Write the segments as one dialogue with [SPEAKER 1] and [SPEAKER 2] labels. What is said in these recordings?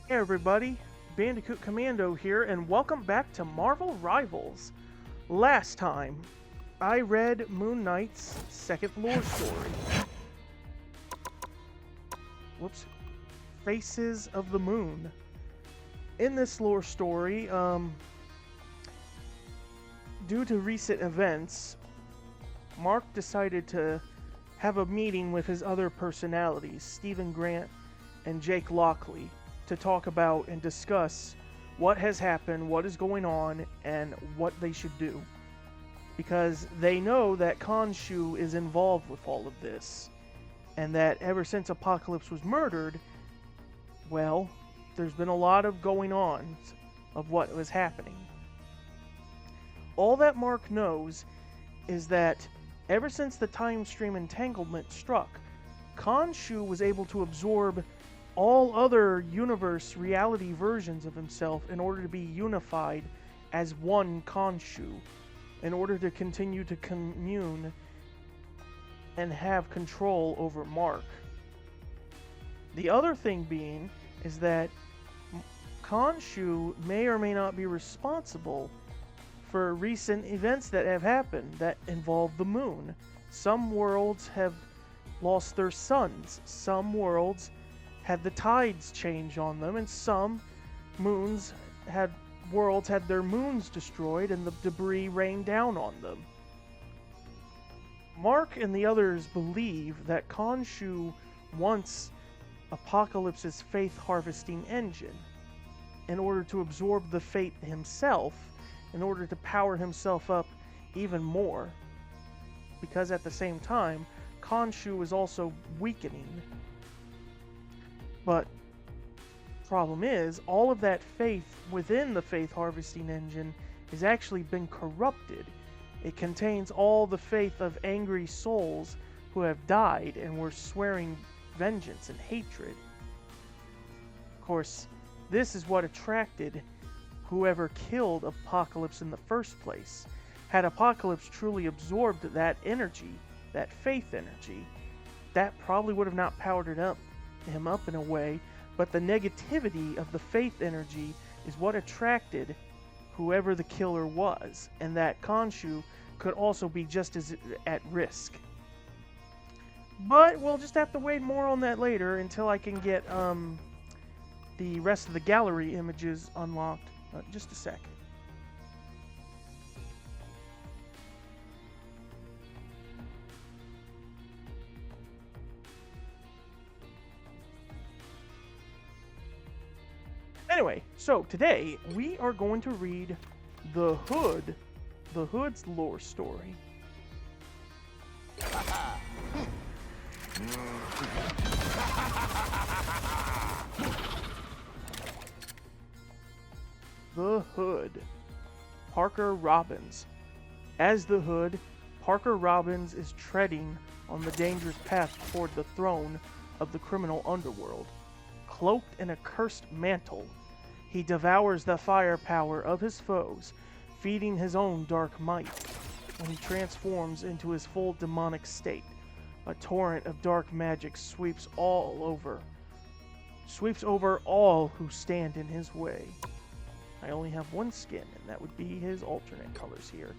[SPEAKER 1] Hey everybody, Bandicoot Commando here, and welcome back to Marvel Rivals. Last time, I read Moon Knight's second lore story. Whoops. Faces of the Moon. In this lore story, due to recent events, Mark decided to have a meeting with his other personalities, Stephen Grant and Jake Lockley, to talk about and discuss what has happened, what is going on, and what they should do. Because they know that Khonshu is involved with all of this, and that ever since Apocalypse was murdered, well, there's been a lot of going on of what was happening. All that Mark knows is that ever since the time stream entanglement struck, Khonshu was able to absorb all other universe reality versions of himself in order to be unified as one Khonshu, in order to continue to commune and have control over Mark. The other thing being is that Khonshu may or may not be responsible for recent events that have happened that involve the moon. Some worlds have lost their suns, some worlds had the tides change on them, and some worlds had their moons destroyed and the debris rain down on them. Mark and the others believe that Khonshu wants Apocalypse's faith harvesting engine in order to absorb the fate himself, in order to power himself up even more. Because at the same time, Khonshu is also weakening. But problem is, all of that faith within the faith harvesting engine has actually been corrupted. It contains all the faith of angry souls who have died and were swearing vengeance and hatred. Of course, this is what attracted whoever killed Apocalypse in the first place. Had Apocalypse truly absorbed that energy, that faith energy, that probably would have not powered him up in a way, but the negativity of the faith energy is what attracted whoever the killer was, and that Khonshu could also be just as at risk. But we'll just have to wait more on that later until I can get the rest of the gallery images unlocked. Just a sec. Anyway, so today we are going to read The Hood's lore story. The Hood. Parker Robbins. As the Hood, Parker Robbins is treading on the dangerous path toward the throne of the criminal underworld. Cloaked in a cursed mantle, he devours the firepower of his foes, feeding his own dark might. When he transforms into his full demonic state, a torrent of dark magic sweeps over all who stand in his way. I only have one skin, and that would be his alternate colors here.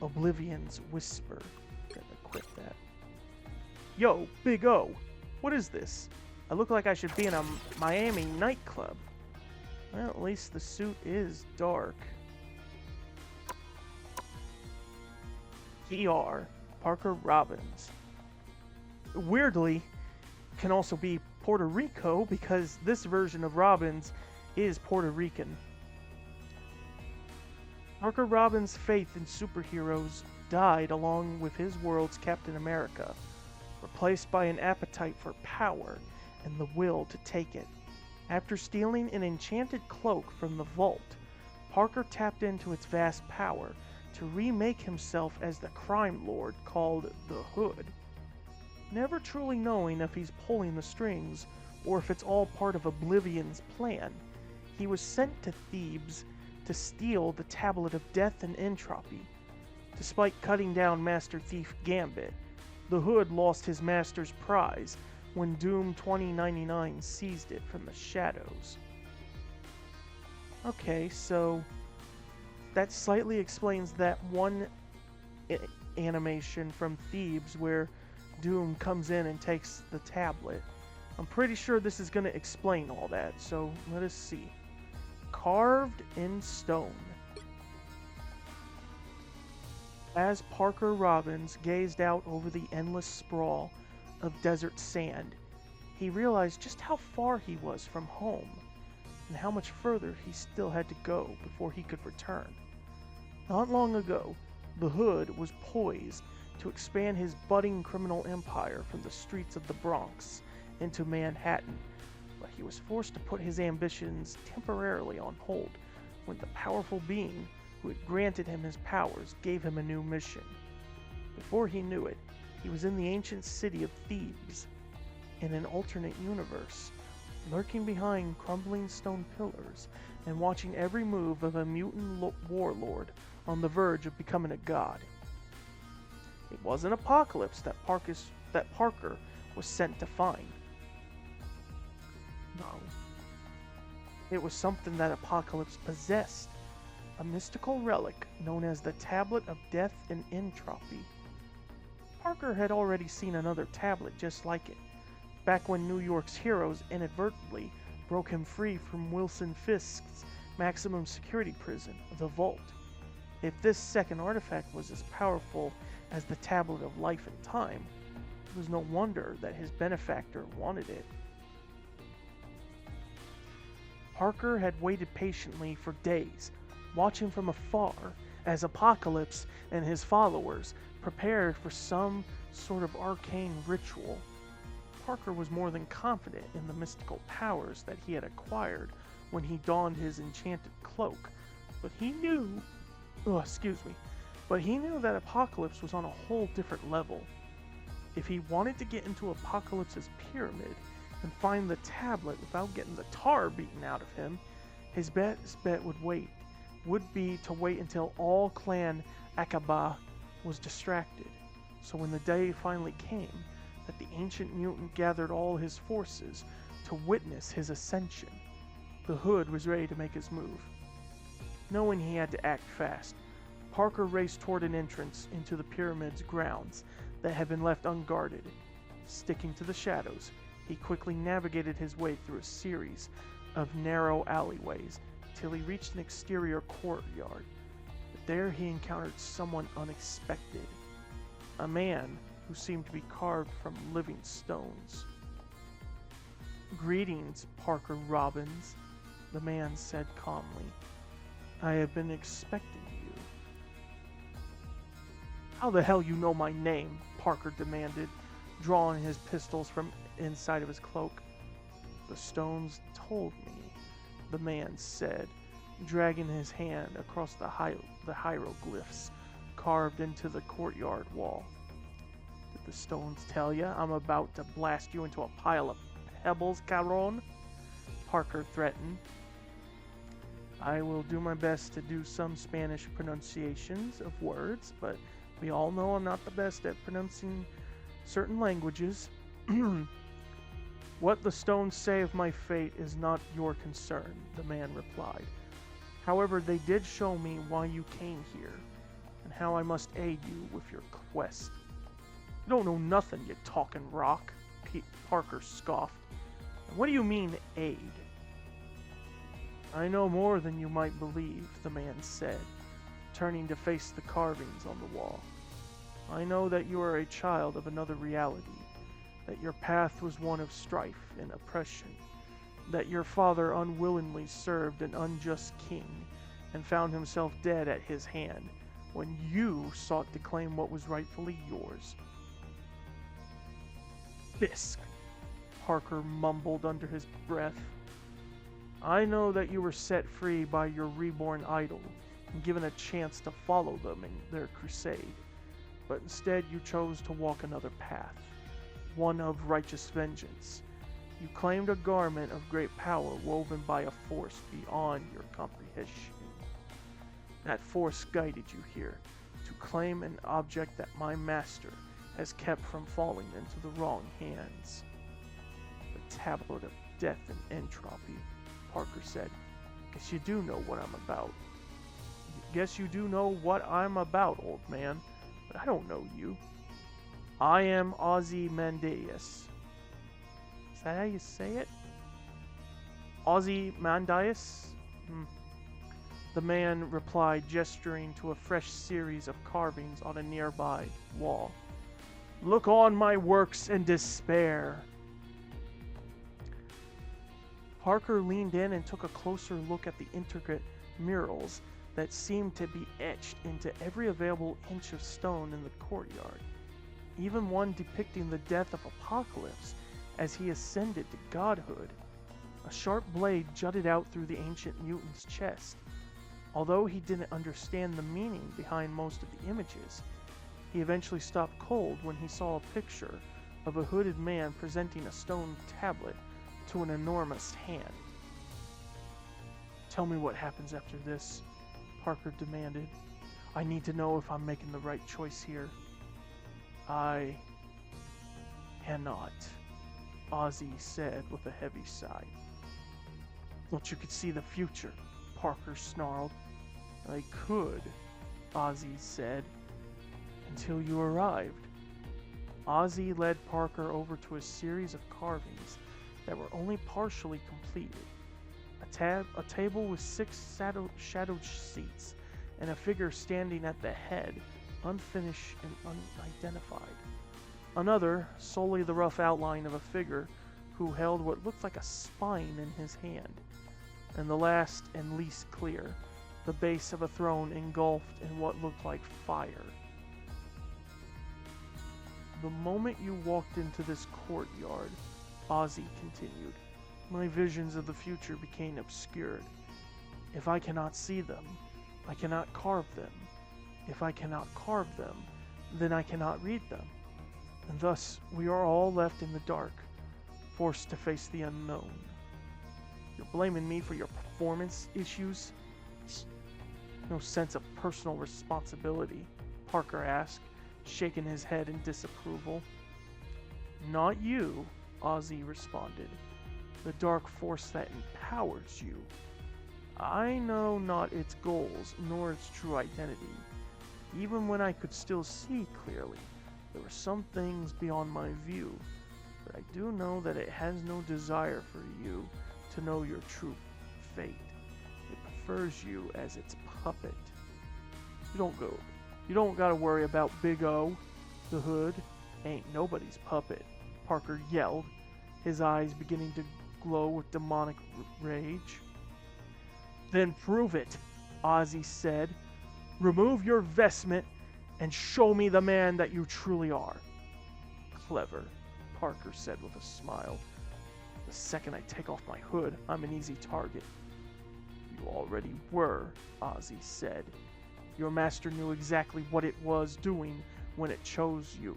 [SPEAKER 1] Oblivion's Whisper. Gonna equip that. Yo, Big O, what is this? I look like I should be in a Miami nightclub. Well, at least the suit is dark. PR, Parker Robbins. Weirdly, can also be Puerto Rico because this version of Robbins is Puerto Rican. Parker Robbins' faith in superheroes died along with his world's Captain America, replaced by an appetite for power and the will to take it. After stealing an enchanted cloak from the vault, Parker tapped into its vast power to remake himself as the crime lord called the Hood. Never truly knowing if he's pulling the strings or if it's all part of Oblivion's plan, he was sent to Thebes to steal the Tablet of Death and Entropy. Despite cutting down Master Thief Gambit, the Hood lost his master's prize when Doom 2099 seized it from the shadows. Okay, so that slightly explains that one I- animation from Thebes where Doom comes in and takes the tablet. I'm pretty sure this is going to explain all that, so let us see. Carved in stone. As Parker Robbins gazed out over the endless sprawl of desert sand, he realized just how far he was from home and how much further he still had to go before he could return. Not long ago, the Hood was poised to expand his budding criminal empire from the streets of the Bronx into Manhattan, but he was forced to put his ambitions temporarily on hold when the powerful being who had granted him his powers gave him a new mission. Before he knew it, he was in the ancient city of Thebes, in an alternate universe, lurking behind crumbling stone pillars and watching every move of a mutant warlord on the verge of becoming a god. It wasn't Apocalypse that Parker was sent to find. No. It was something that Apocalypse possessed, a mystical relic known as the Tablet of Death and Entropy. Parker had already seen another tablet just like it, back when New York's heroes inadvertently broke him free from Wilson Fisk's maximum security prison, the Vault. If this second artifact was as powerful as the Tablet of Life and Time, it was no wonder that his benefactor wanted it. Parker had waited patiently for days, watching from afar as Apocalypse and his followers prepared for some sort of arcane ritual. Parker was more than confident in the mystical powers that he had acquired when he donned his enchanted cloak, but he knew that Apocalypse was on a whole different level. If he wanted to get into Apocalypse's pyramid and find the tablet without getting the tar beaten out of him, his best bet would be to wait until all Clan Akaba was distracted. So when the day finally came that the ancient mutant gathered all his forces to witness his ascension, the Hood was ready to make his move. Knowing he had to act fast, Parker raced toward an entrance into the pyramid's grounds that had been left unguarded. Sticking to the shadows, he quickly navigated his way through a series of narrow alleyways till he reached an exterior courtyard. But there he encountered someone unexpected, a man who seemed to be carved from living stones. "Greetings, Parker Robbins," the man said calmly. "I have been expecting you." "How the hell you know my name?" Parker demanded, drawing his pistols from inside of his cloak. "The stones told me," the man said, dragging his hand across the hieroglyphs carved into the courtyard wall. "Did the stones tell you I'm about to blast you into a pile of pebbles, cabron?" Parker threatened. "I will do my best to do some Spanish pronunciations of words, but we all know I'm not the best at pronouncing certain languages. What the stones say of my fate is not your concern," the man replied. "However, they did show me why you came here, and how I must aid you with your quest." "You don't know nothing, you talking rock," Parker scoffed. "What do you mean, aid?" "I know more than you might believe," the man said, turning to face the carvings on the wall. "I know that you are a child of another reality, that your path was one of strife and oppression, that your father unwillingly served an unjust king and found himself dead at his hand when you sought to claim what was rightfully yours." "Fisk," Parker mumbled under his breath. "I know that you were set free by your reborn idol and given a chance to follow them in their crusade, but instead you chose to walk another path, one of righteous vengeance. You claimed a garment of great power woven by a force beyond your comprehension. That force guided you here to claim an object that my master has kept from falling into the wrong hands." "The Tablet of Death and Entropy," Parker said. Guess you do know what I'm about. Guess you do know what I'm about, old man. But I don't know you. I am Ozymandias. Is that how you say it? Ozymandias? The man replied, gesturing to a fresh series of carvings on a nearby wall. Look on my works and despair. Parker leaned in and took a closer look at the intricate murals that seemed to be etched into every available inch of stone in the courtyard. Even one depicting the death of Apocalypse as he ascended to godhood. A sharp blade jutted out through the ancient mutant's chest. Although he didn't understand the meaning behind most of the images, he eventually stopped cold when he saw a picture of a hooded man presenting a stone tablet to an enormous hand. Tell me what happens after this, Parker demanded. I need to know if I'm making the right choice here. I cannot, Ozzy said with a heavy sigh. Thought you could see the future, Parker snarled. I could, Ozzy said, until you arrived. Ozzy led Parker over to a series of carvings that were only partially completed. A table with 6 shadowed seats, and a figure standing at the head, unfinished and unidentified. Another, solely the rough outline of a figure who held what looked like a spine in his hand. And the last and least clear, the base of a throne engulfed in what looked like fire. The moment you walked into this courtyard, Ozzy continued, my visions of the future became obscured. If I cannot see them, I cannot carve them. If I cannot carve them, then I cannot read them. And thus, we are all left in the dark, forced to face the unknown. You're blaming me for your performance issues? No sense of personal responsibility, Parker asked, shaking his head in disapproval. Not you, Ozzy responded. The dark force that empowers you. I know not its goals, nor its true identity. Even when I could still see clearly, there were some things beyond my view, but I do know that it has no desire for you to know your true fate. It prefers you as its puppet. You don't gotta worry about Big O. The Hood ain't nobody's puppet, Parker yelled, his eyes beginning to glow with demonic rage. Then prove it, Ozzy said. Remove your vestment and show me the man that you truly are. Clever, Parker said with a smile. The second I take off my hood, I'm an easy target. You already were, Ozzy said. Your master knew exactly what it was doing when it chose you.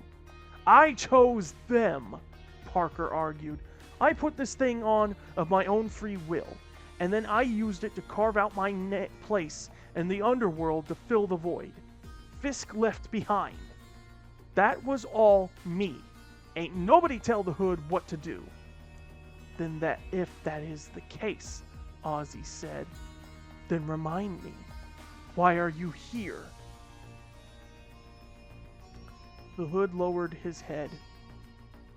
[SPEAKER 1] I chose them, Parker argued. I put this thing on of my own free will, and then I used it to carve out my place in the underworld to fill the void Fisk left behind. That was all me. Ain't nobody tell the Hood what to do. Then if that is the case, Ozzy said, then remind me, why are you here? The Hood lowered his head.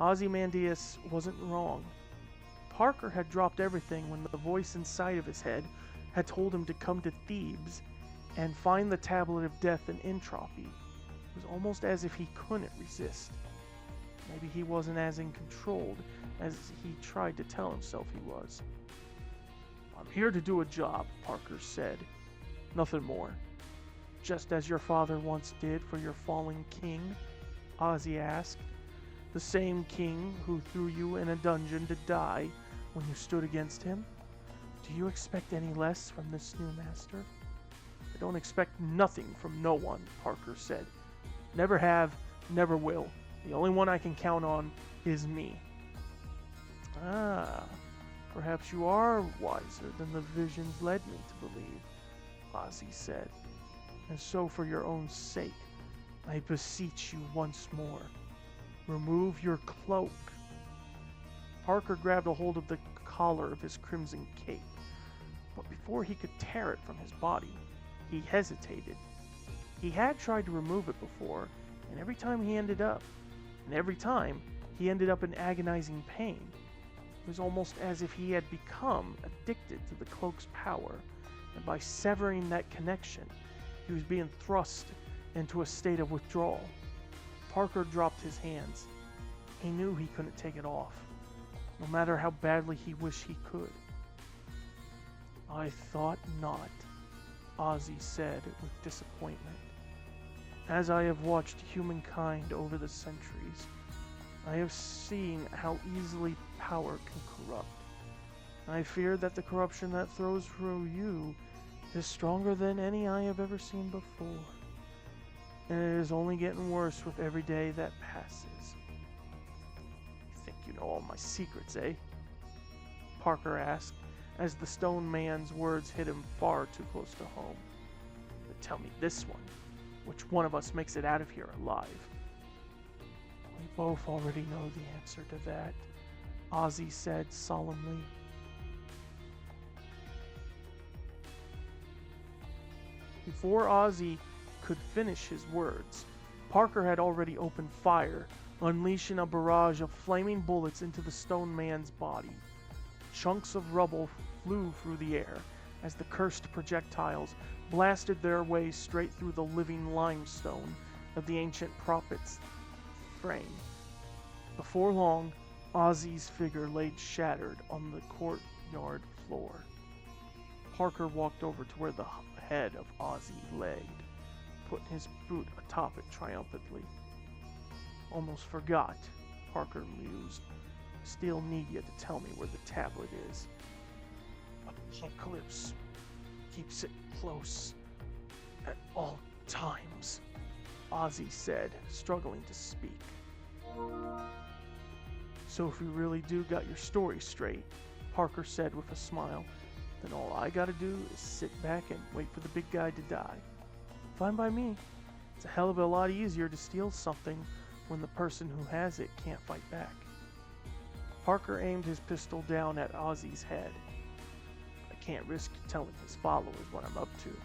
[SPEAKER 1] Ozymandias wasn't wrong. Parker had dropped everything when the voice inside of his head had told him to come to Thebes and find the Tablet of Death and Entropy. It was almost as if he couldn't resist. Maybe he wasn't as in control as he tried to tell himself he was. I'm here to do a job, Parker said. Nothing more. Just as your father once did for your fallen king, Ozzy asked. The same king who threw you in a dungeon to die when you stood against him? Do you expect any less from this new master? I don't expect nothing from no one, Parker said. Never have, never will. The only one I can count on is me. Ah, perhaps you are wiser than the visions led me to believe, Ozzy said. And so for your own sake, I beseech you once more, remove your cloak. Parker grabbed a hold of the collar of his crimson cape. But before he could tear it from his body, he hesitated. He had tried to remove it before, and every time he ended up in agonizing pain. It was almost as if he had become addicted to the cloak's power, and by severing that connection, he was being thrust into a state of withdrawal. Parker dropped his hands. He knew he couldn't take it off, no matter how badly he wished he could. "I thought not," Ozzy said with disappointment. "As I have watched humankind over the centuries, I have seen how easily power can corrupt. I fear that the corruption that flows through you is stronger than any I have ever seen before. And it is only getting worse with every day that passes." "You think you know all my secrets, eh?" Parker asked, as the stone man's words hit him far too close to home. "But tell me this one. Which one of us makes it out of here alive?" "We both already know the answer to that," Ozzy said solemnly. Before Ozzy could finish his words, Parker had already opened fire, unleashing a barrage of flaming bullets into the stone man's body. Chunks of rubble flew through the air as the cursed projectiles blasted their way straight through the living limestone of the ancient prophet's frame. Before long, Ozzy's figure lay shattered on the courtyard floor. Parker walked over to where the head of Ozzy lay, putting his boot atop it triumphantly. "Almost forgot," Parker mused. "Still need you to tell me where the tablet is." "Apocalypse keeps it close at all times," Ozzy said, struggling to speak. "So if you really do got your story straight," Parker said with a smile, "then all I gotta do is sit back and wait for the big guy to die. Fine by me. It's a hell of a lot easier to steal something when the person who has it can't fight back." Parker aimed his pistol down at Ozzy's head. "I can't risk telling his followers what I'm up to,"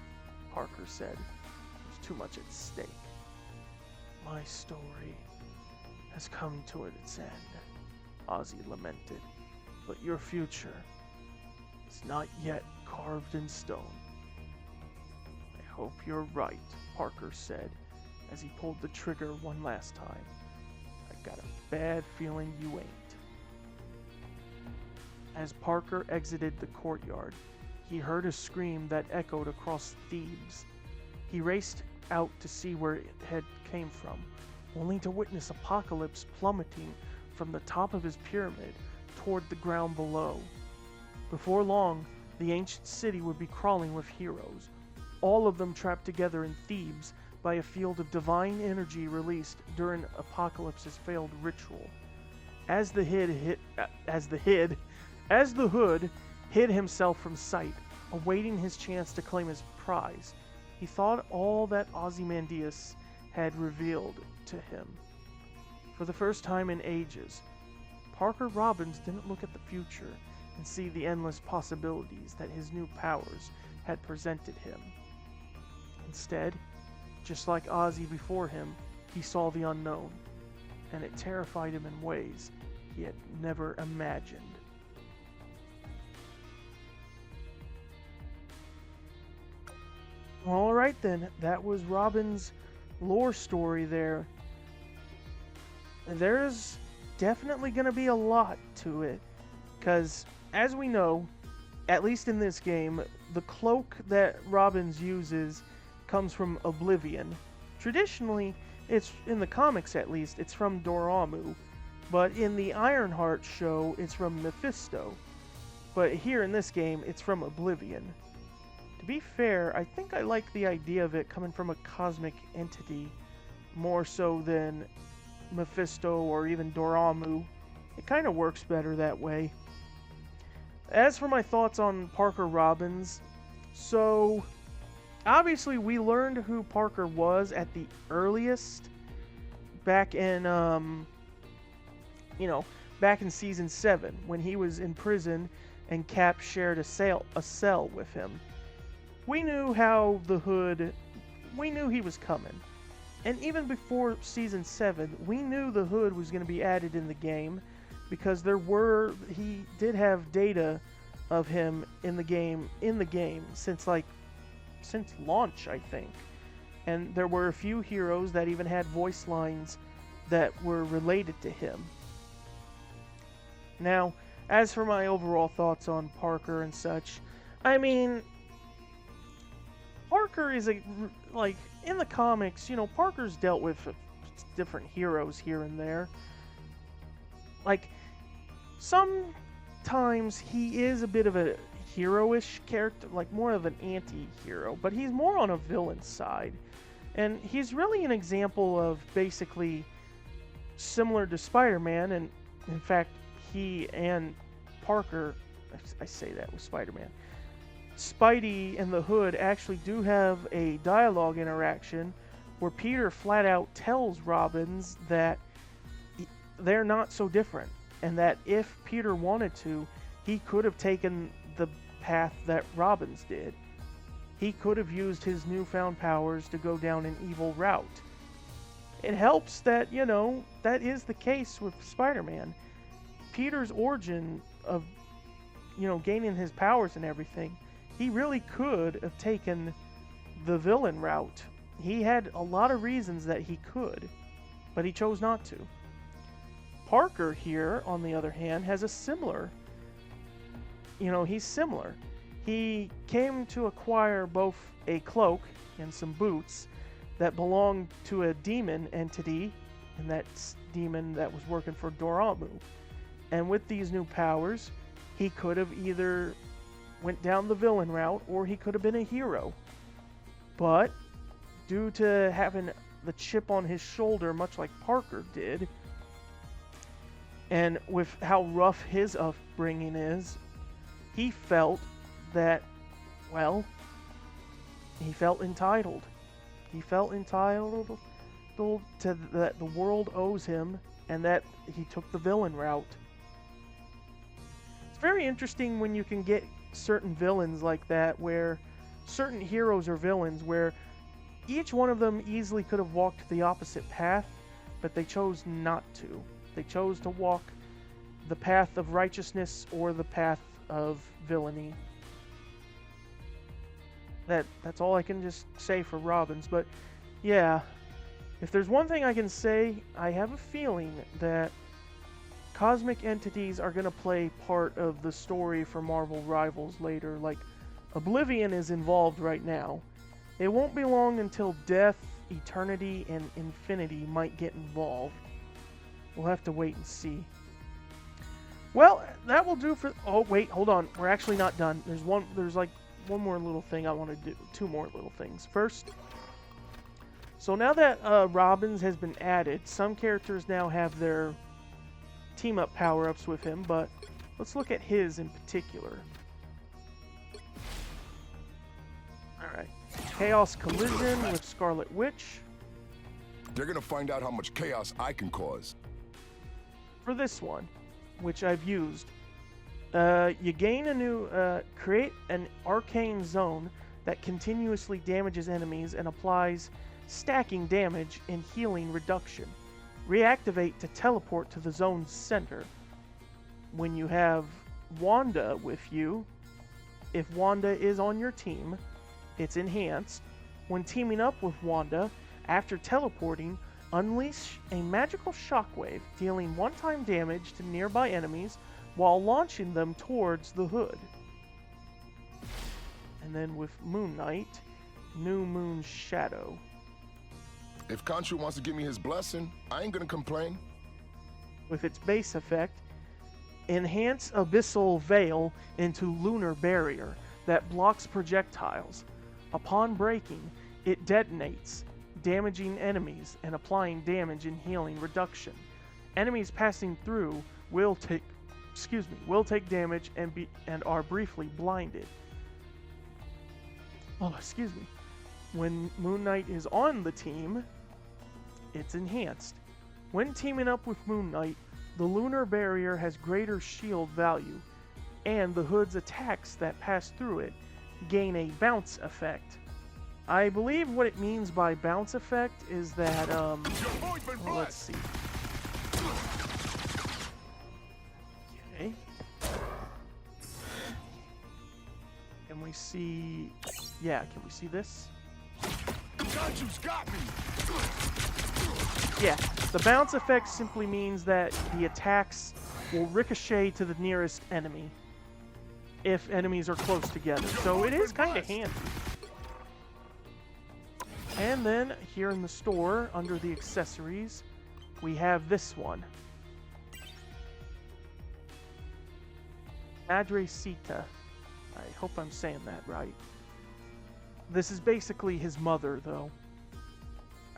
[SPEAKER 1] Parker said. "There's too much at stake." "My story has come to its end," Ozzy lamented. "But your future is not yet carved in stone." "I hope you're right," Parker said as he pulled the trigger one last time. "I got a bad feeling you ain't." As Parker exited the courtyard, he heard a scream that echoed across Thebes. He raced out to see where it had came from, only to witness Apocalypse plummeting from the top of his pyramid toward the ground below. Before long, the ancient city would be crawling with heroes, all of them trapped together in Thebes by a field of divine energy released during Apocalypse's failed ritual. As the Hood hid himself from sight, awaiting his chance to claim his prize, he thought all that Ozymandias had revealed to him. For the first time in ages, Parker Robbins didn't look at the future and see the endless possibilities that his new powers had presented him. Instead, just like Ozzy before him, he saw the unknown, and it terrified him in ways he had never imagined. Alright then, that was Robin's lore story there. There's definitely going to be a lot to it, because as we know, at least in this game, the cloak that Robbins uses comes from Oblivion. Traditionally, it's in the comics at least, it's from Dormammu, but in the Ironheart show, it's from Mephisto. But here in this game, it's from Oblivion. To be fair, I think I like the idea of it coming from a cosmic entity more so than Mephisto or even Dormammu. It kind of works better that way. As for my thoughts on Parker Robbins, so obviously we learned who Parker was at the earliest back in back in season 7 when he was in prison and Cap shared a cell with him. We knew how the Hood, we knew he was coming. And even before Season 7, we knew the Hood was going to be added in the game because he did have data of him in the game since launch, I think. And there were a few heroes that even had voice lines that were related to him. Now, as for my overall thoughts on Parker and such, I mean, Parker is in the comics, Parker's dealt with different heroes here and there. Like, sometimes he is a bit of a hero-ish character, like more of an anti-hero, but he's more on a villain side. And he's really an example of basically similar to Spider-Man, and in fact, he and Parker, I say that with Spider-Man, Spidey and the Hood actually do have a dialogue interaction where Peter flat out tells Robbins that they're not so different, and that if Peter wanted to, he could have taken the path that Robbins did. He could have used his newfound powers to go down an evil route. It helps that, that is the case with Spider-Man. Peter's origin of, gaining his powers and everything, he really could have taken the villain route. He had a lot of reasons that he could, but he chose not to. Parker here, on the other hand, has a similar, he's similar. He came to acquire both a cloak and some boots that belonged to a demon entity, and that demon that was working for Dormammu. And with these new powers, he could have either went down the villain route, or he could have been a hero. But due to having the chip on his shoulder, much like Parker did, and with how rough his upbringing is, he felt that, he felt entitled. He felt entitled to that the world owes him, and that he took the villain route. It's very interesting when you can get certain villains like that, where certain heroes or villains where each one of them easily could have walked the opposite path, but they chose not to. They chose to walk the path of righteousness or the path of villainy. That's all I can just say for Robbins. But yeah, if there's one thing I can say, I have a feeling that cosmic entities are going to play part of the story for Marvel Rivals later. Like, Oblivion is involved right now. It won't be long until Death, Eternity, and Infinity might get involved. We'll have to wait and see. Well, that will do for... Oh, wait, hold on. We're actually not done. There's one more little thing I want to do. Two more little things. First, so now that Robbins has been added, some characters now have their team-up power-ups with him, but let's look at his in particular. Alright. Chaos Collision with Scarlet Witch.
[SPEAKER 2] They're gonna find out how much chaos I can cause.
[SPEAKER 1] For this one, which I've used, you gain a new, create an arcane zone that continuously damages enemies and applies stacking damage and healing reduction. Reactivate to teleport to the zone's center. When you have Wanda with you, if Wanda is on your team, it's enhanced. When teaming up with Wanda, after teleporting, unleash a magical shockwave, dealing one-time damage to nearby enemies while launching them towards the Hood. And then with Moon Knight, New Moon Shadow.
[SPEAKER 2] If Khonshu wants to give me his blessing, I ain't gonna complain.
[SPEAKER 1] With its base effect, enhance Abyssal Veil into Lunar Barrier that blocks projectiles. Upon breaking, it detonates, damaging enemies and applying damage and healing reduction. Enemies passing through will take damage and are briefly blinded. When Moon Knight is on the team, it's enhanced. When teaming up with Moon Knight, the Lunar Barrier has greater shield value. and the hood's attacks that pass through it gain a bounce effect. I believe what it means by bounce effect is that, well, let's see. Okay. Can we see... Yeah, can we see this?
[SPEAKER 2] Khonshu's got me.
[SPEAKER 1] Yeah, the bounce effect simply means that the attacks will ricochet to the nearest enemy if enemies are close together. So it is kind of handy. And then here in the store, under the accessories, we have this one. Madrecita. I hope I'm saying that right. This is basically his mother, though.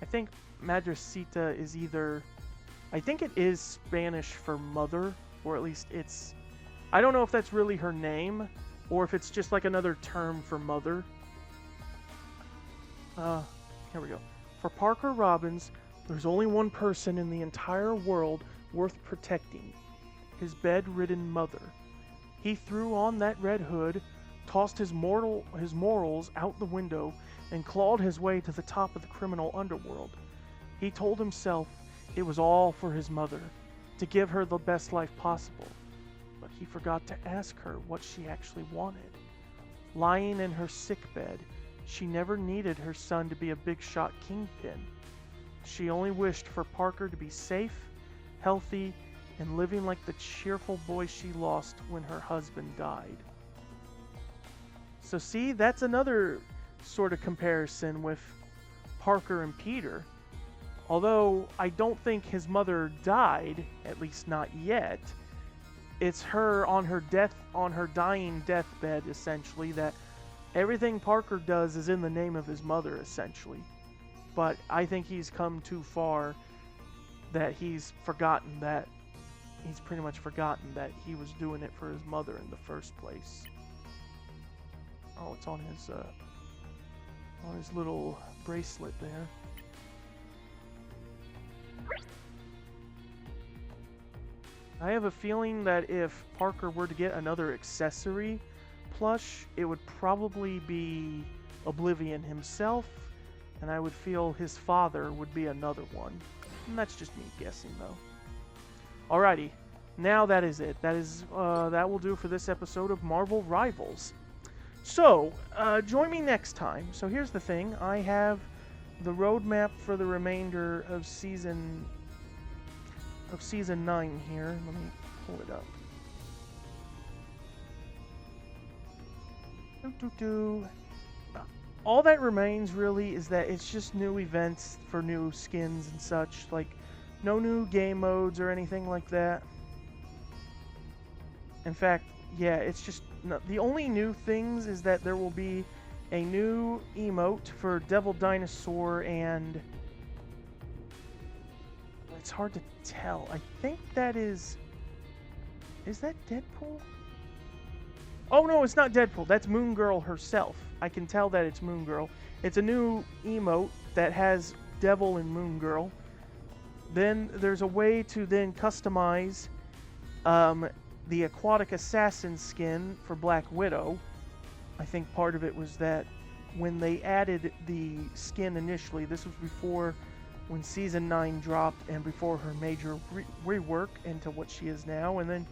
[SPEAKER 1] I think Madrecita is either... I think it is Spanish for mother, or at least it's... I don't know if that's really her name, or if it's just like another term for mother. Here we go. For Parker Robbins, there's only one person in the entire world worth protecting. His bedridden mother. He threw on that red hood, tossed his morals out the window, and clawed his way to the top of the criminal underworld. He told himself it was all for his mother, to give her the best life possible. But he forgot to ask her what she actually wanted. Lying in her sickbed, she never needed her son to be a big-shot kingpin. She only wished for Parker to be safe, healthy, and living like the cheerful boy she lost when her husband died. So see, that's another sort of comparison with Parker and Peter. Although I don't think his mother died, at least not yet. It's her on her dying deathbed, essentially, that everything Parker does is in the name of his mother, essentially. But I think he's come too far that he's pretty much forgotten that he was doing it for his mother in the first place. Oh, it's on his little bracelet there. I have a feeling that if Parker were to get another accessory plush, it would probably be Oblivion himself, and I would feel his father would be another one. And that's just me guessing, though. Alrighty, now that is it. That will do for this episode of Marvel Rivals. So, join me next time. So here's the thing. I have the roadmap for the remainder of Season 9 here. Let me pull it up. All that remains really is that it's just new events for new skins and such. Like, no new game modes or anything like that. In fact, yeah, it's just... the only new things is that there will be a new emote for Devil Dinosaur and... It's hard to tell. I think that is... Is that Deadpool? Oh no, it's not Deadpool. That's Moon Girl herself. I can tell that it's Moon Girl. It's a new emote that has Devil and Moon Girl. Then there's a way to then customize the Aquatic Assassin skin for Black Widow. I think part of it was that when they added the skin initially, this was before when Season 9 dropped and before her major rework into what she is now. And then,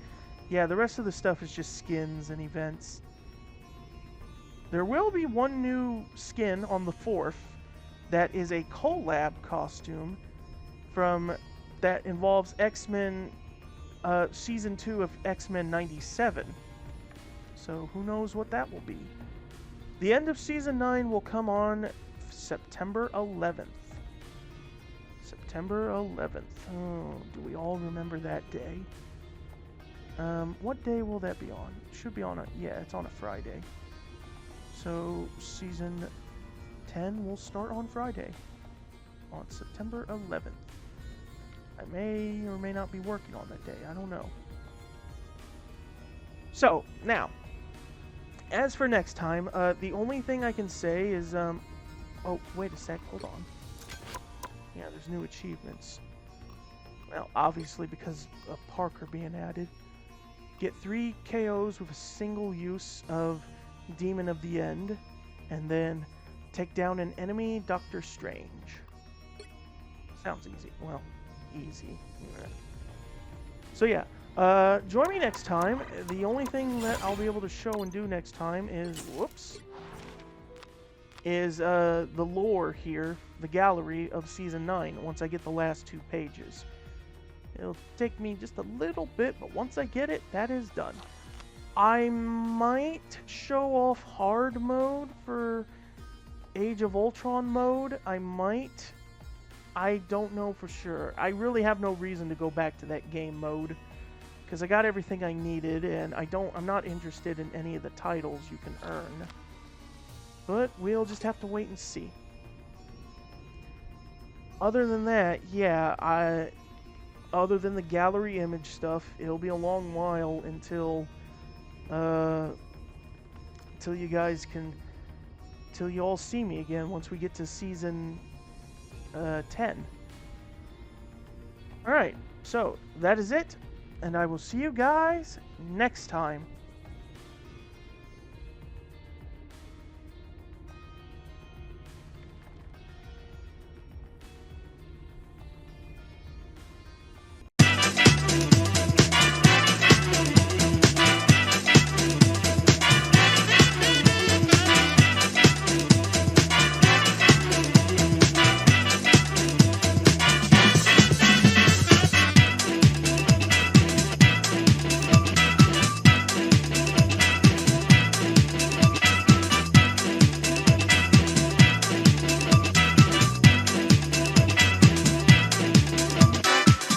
[SPEAKER 1] yeah, the rest of the stuff is just skins and events. There will be one new skin on the 4th that is a collab costume that involves X-Men, Season 2 of X-Men 97. So who knows what that will be. The end of Season 9 will come on September 11th. September 11th. Oh, do we all remember that day? What day will that be on? It should be on it's on a Friday. So Season 10 will start on Friday. On September 11th. I may or may not be working on that day. I don't know. So, now, as for next time, the only thing I can say is, oh, wait a sec, hold on. Yeah, there's new achievements. Well, obviously because of Parker being added. get 3 KOs with a single use of Demon of the End, and then take down an enemy Doctor Strange. Sounds easy. Well, easy. So yeah, join me next time. The only thing that I'll be able to show and do next time is, the lore here, the gallery of Season 9, once I get the last 2 pages. It'll take me just a little bit, but once I get it, that is done. I might show off hard mode for Age of Ultron mode. I might. I don't know for sure. I really have no reason to go back to that game mode because I got everything I needed, and I'm not interested in any of the titles you can earn. But we'll just have to wait and see. Other than that, yeah, other than the gallery image stuff, it'll be a long while until you guys can, till you all see me again once we get to season 10. Alright, so that is it, and I will see you guys next time.